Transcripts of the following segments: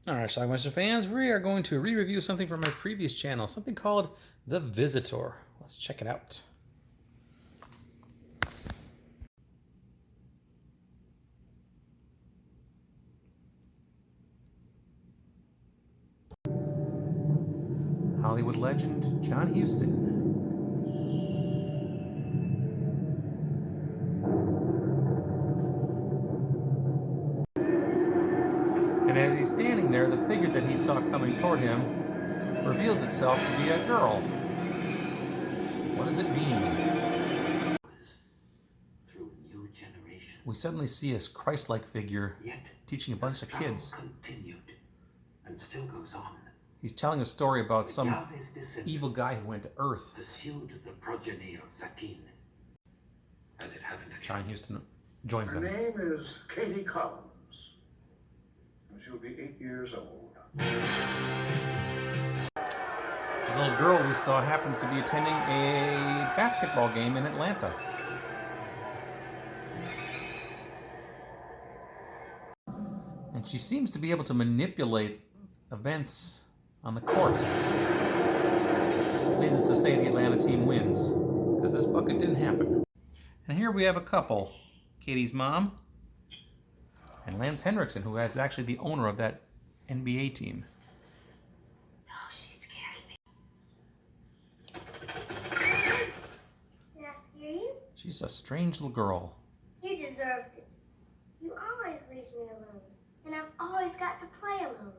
Alright, Schlockmeister fans, we are going to re-review something from my previous channel, something called The Visitor. Let's check it out. Hollywood legend John Huston. And as he's standing there, the figure that he saw coming toward him reveals itself to be a girl. What does it mean? We suddenly see a Christ-like figure teaching a bunch of kids. And still goes on. He's telling a story about some evil guy who went to Earth. Pursued the progeny of Satin. As it happened again. John Huston joins them. Her name is Katie Collins. And she'll be 8 years old. The little girl we saw happens to be attending a basketball game in Atlanta. And she seems to be able to manipulate events on the court. Needless to say, the Atlanta team wins, because this bucket didn't happen. And here we have a couple, Katie's mom and Lance Henriksen, who is actually the owner of that NBA team. Oh, she scares me. Did I scare you? She's a strange little girl. You deserved it. You always leave me alone, and I've always got to play alone.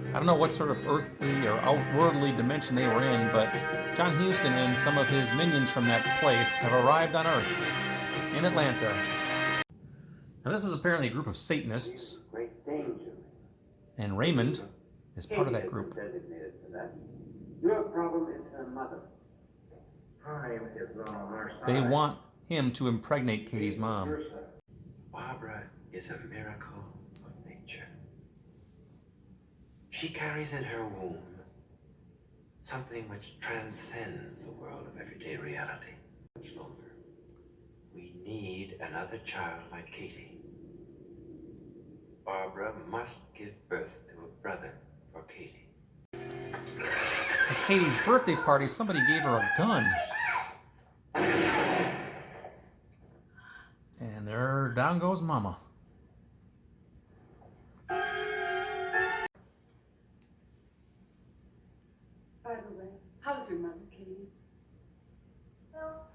I don't know what sort of earthly or outworldly dimension they were in, but John Huston and some of his minions from that place have arrived on Earth in Atlanta. Now this is apparently a group of Satanists, Great danger. and Raymond is part of that group. Designated for that. Your problem is her mother. Time is not on our side. They want him to impregnate Katie's mom. Barbara is a miracle of nature. She carries in her womb something which transcends the world of everyday reality. Much longer. We need another child like Katie. Barbara must give birth to a brother for Katie. At Katie's birthday party, somebody gave her a gun. And there down goes Mama. By the way, how's your mother, Katie? Well,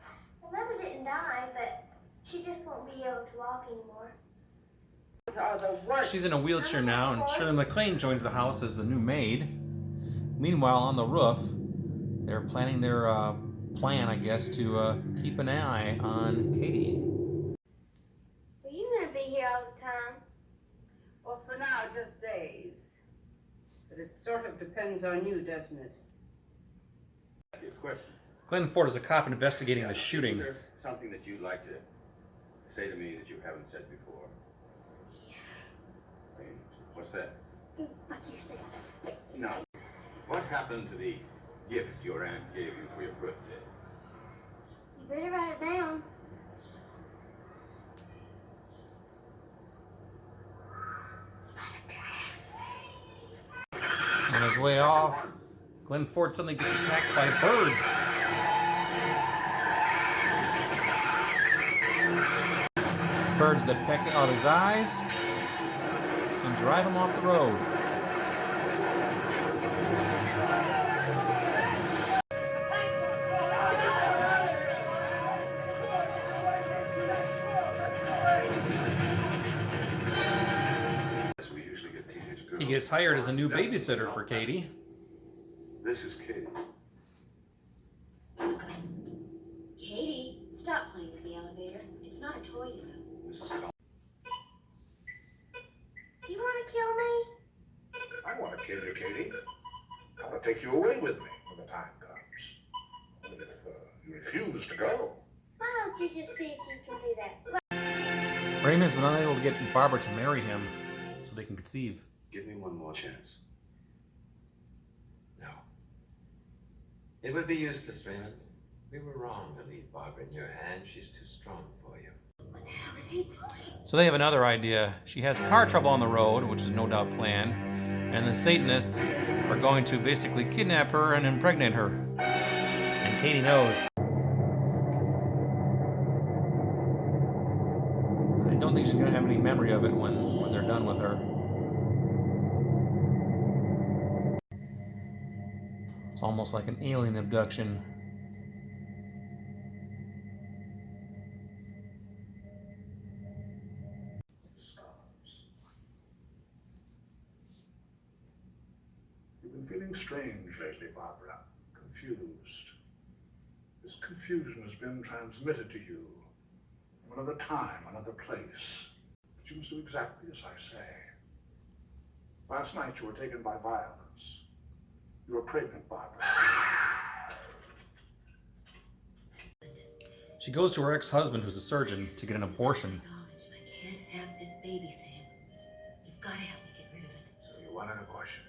my mother didn't die, but she just won't be able to walk anymore. Are the worst. She's in a wheelchair now, and Shirley MacLaine joins the house as the new maid. Meanwhile, on the roof, they're planning their plan, I guess, to keep an eye on Katie. Are you going to be here all the time? Well, for now, just days. But it sort of depends on you, doesn't it? Your question. Glenn Ford is a cop investigating the shooting. Is there something that you'd like to say to me that you haven't said before? What's that? What you said. No. What happened to the gift your aunt gave you for your birthday? You better write it down. On his way off, Glenn Ford suddenly gets attacked by birds. Birds that peck out his eyes and drive him off the road. We usually get teenage girls. He gets hired as a new babysitter for Katie. This is Katie. Katie, stop playing with the elevator. It's not a toy, you know. This is Al. You want to kill me? I want to kill you, Katie. I want to take you away with me when the time comes. And if you refuse to go, Why don't you just see if you can do that? Raymond's been unable to get Barbara to marry him so they can conceive. Give me one more chance. No. It would be useless, Raymond. We were wrong to leave Barbara in your hands. She's too strong for you. What the hell is he doing? So they have another idea. She has car trouble on the road, which is no doubt planned. and the Satanists are going to basically kidnap her and impregnate her. And Katie knows. I don't think she's going to have any memory of it when they're done with her. It's almost like an alien abduction. You've been feeling strange lately, Barbara. Confused. This confusion has been transmitted to you from another time, another place. But you must do exactly as I say. Last night you were taken by violence. You were pregnant, Barbara. She goes to her ex-husband, who's a surgeon, to get an abortion. I can't have this baby, Sam. You've got to help me get rid of it. So you want an abortion?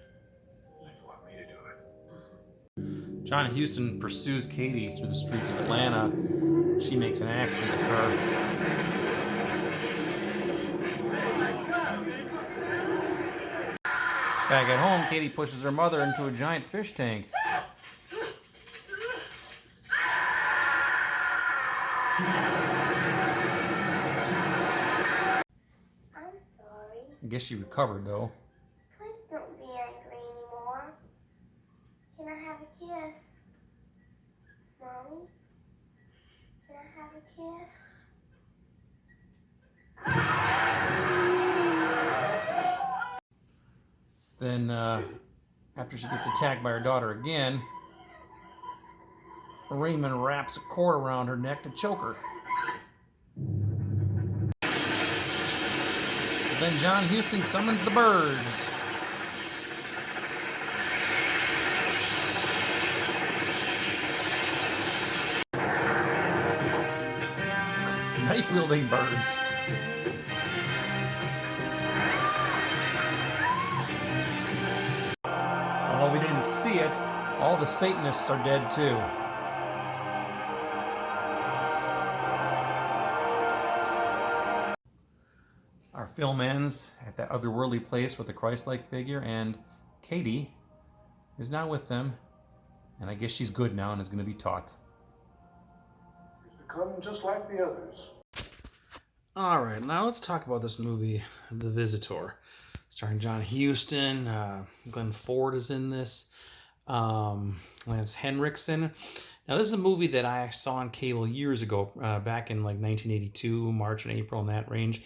You want me to do it? John Huston pursues Katie through the streets of Atlanta. She makes an accident occur. Back at home, Katie pushes her mother into a giant fish tank. I'm sorry. I guess she recovered, though. Please don't be angry anymore. Can I have a kiss? Mommy? Can I have a kiss? Then, after she gets attacked by her daughter again, Raymond wraps a cord around her neck to choke her. But then John Huston summons the birds. Knife-wielding birds. Although we didn't see it, all the Satanists are dead too. Our film ends at that otherworldly place with the Christ-like figure, and Katie is now with them, and I guess she's good now and is going to be taught. He's become just like the others. All right, now let's talk about this movie, The Visitor, starring John Huston. Glenn Ford is in this. Lance Henriksen. Now, this is a movie that I saw on cable years ago, back in like 1982, March and April, in that range.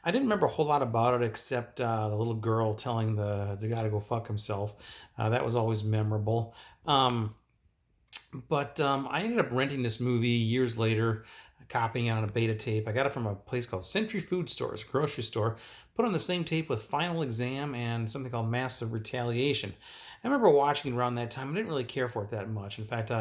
I didn't remember a whole lot about it except the little girl telling the guy to go fuck himself. That was always memorable. But I ended up renting this movie years later, copying it on a beta tape. I got it from a place called Century Food Stores, a grocery store. Put on the same tape with Final Exam and something called Massive Retaliation. I remember watching it around that time. I didn't really care for it that much. In fact,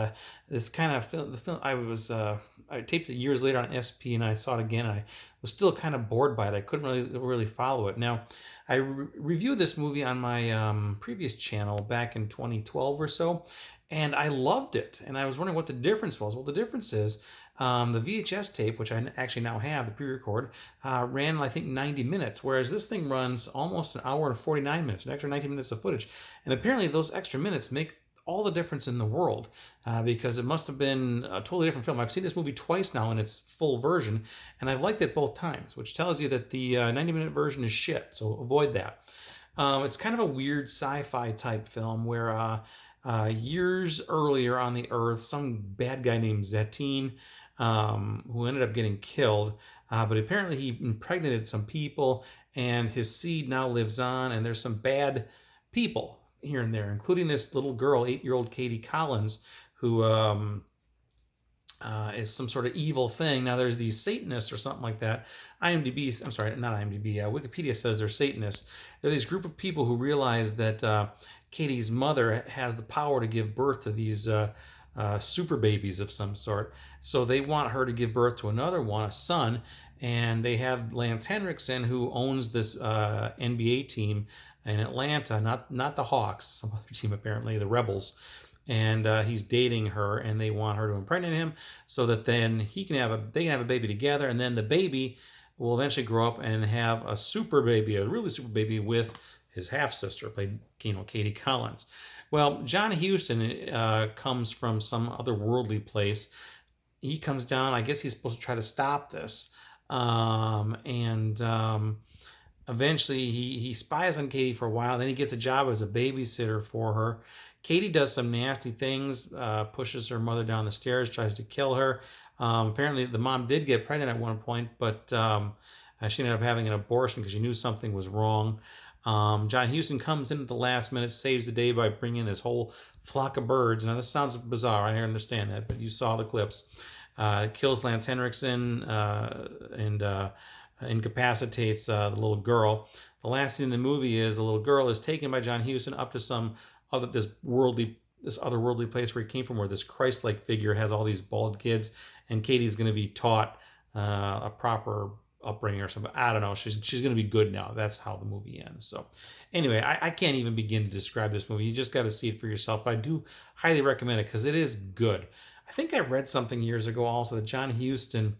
this kind of film, I taped it years later on SP, and I saw it again. And I was still kind of bored by it. I couldn't really follow it. Now, I reviewed this movie on my previous channel back in 2012 or so, and I loved it. And I was wondering what the difference was. Well, the difference is the VHS tape, which I actually now have, the pre-record, ran, I think, 90 minutes, whereas this thing runs almost an hour and 49 minutes, an extra 90 minutes of footage. And apparently those extra minutes make all the difference in the world, because it must have been a totally different film. I've seen this movie twice now in its full version, and I've liked it both times, which tells you that the 90-minute version is shit, so avoid that. It's kind of a weird sci-fi type film where years earlier on the Earth, some bad guy named Zetine, who ended up getting killed, but apparently he impregnated some people, and his seed now lives on, and there's some bad people here and there, including this little girl, 8-year-old Katie Collins, who is some sort of evil thing. Now, there's these Satanists or something like that. Wikipedia says they're Satanists. They're this group of people who realize that Katie's mother has the power to give birth to these super babies of some sort. So they want her to give birth to another one, a son, and they have Lance Henriksen, who owns this NBA team in Atlanta, not the Hawks, some other team apparently, the Rebels. And he's dating her, and they want her to impregnate him so that then they can have a baby together, and then the baby will eventually grow up and have a super baby, a really super baby with his half-sister, played, Katie Collins. Well, John Huston comes from some otherworldly place. He comes down. I guess he's supposed to try to stop this. Eventually, he spies on Katie for a while. Then he gets a job as a babysitter for her. Katie does some nasty things, pushes her mother down the stairs, tries to kill her. Apparently, the mom did get pregnant at one point, but she ended up having an abortion because she knew something was wrong. John Huston comes in at the last minute, saves the day by bringing this whole flock of birds. Now, this sounds bizarre. I understand that, but you saw the clips. Kills Lance Henriksen and incapacitates the little girl. The last scene in the movie is the little girl is taken by John Huston up to some other this otherworldly place where he came from, where this Christ-like figure has all these bald kids, and Katie's going to be taught a proper upbringing or something. I don't know. She's going to be good now. That's how the movie ends. So anyway, I can't even begin to describe this movie. You just got to see it for yourself. But I do highly recommend it because it is good. I think I read something years ago also that John Huston,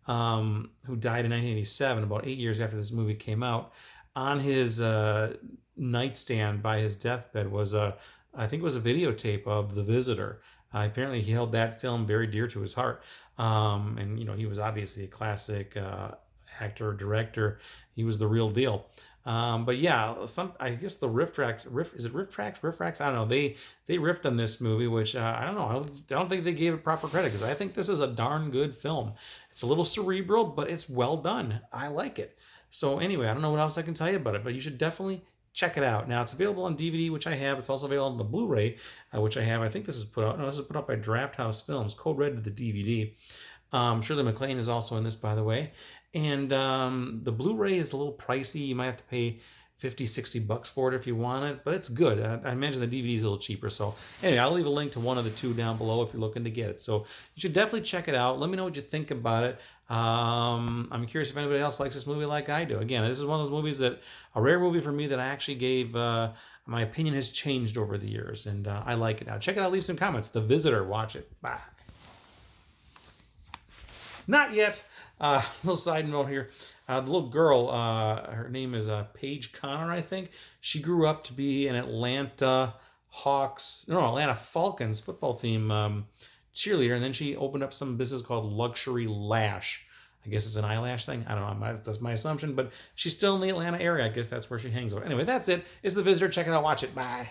who died in 1987, about 8 years after this movie came out, on his nightstand by his deathbed was I think it was a videotape of The Visitor. Apparently he held that film very dear to his heart. And he was obviously a classic actor, director. He was the real deal. But yeah, I guess the riff tracks, I don't know. They riffed on this movie, which I don't know. I don't think they gave it proper credit, because I think this is a darn good film. It's a little cerebral, but it's well done. I like it. So anyway, I don't know what else I can tell you about it, but you should definitely check it out. Now, it's available on DVD, which I have. It's also available on the Blu-ray, which I have. I think this is put out. No, this is put out by Draft House Films. Code red to the DVD. Shirley MacLaine is also in this, by the way. And the Blu-ray is a little pricey. You might have to pay $50-$60 for it if you want it, but it's good. I imagine the DVD is a little cheaper. So anyway, I'll leave a link to one of the two down below if you're looking to get it. So you should definitely check it out. Let me know what you think about it. I'm curious if anybody else likes this movie like I do. Again, this is one of those movies that, a rare movie for me, that I actually gave, my opinion has changed over the years, and I like it now. Check it out, leave some comments. The Visitor, watch it. Bye. Not yet. Little side note here. The little girl, her name is Paige Connor, I think. She grew up to be an Atlanta Falcons football team cheerleader, and then she opened up some business called Luxury Lash. I guess it's an eyelash thing. I don't know. That's my assumption, but she's still in the Atlanta area. I guess that's where she hangs out. Anyway, that's it. It's The Visitor. Check it out. Watch it. Bye.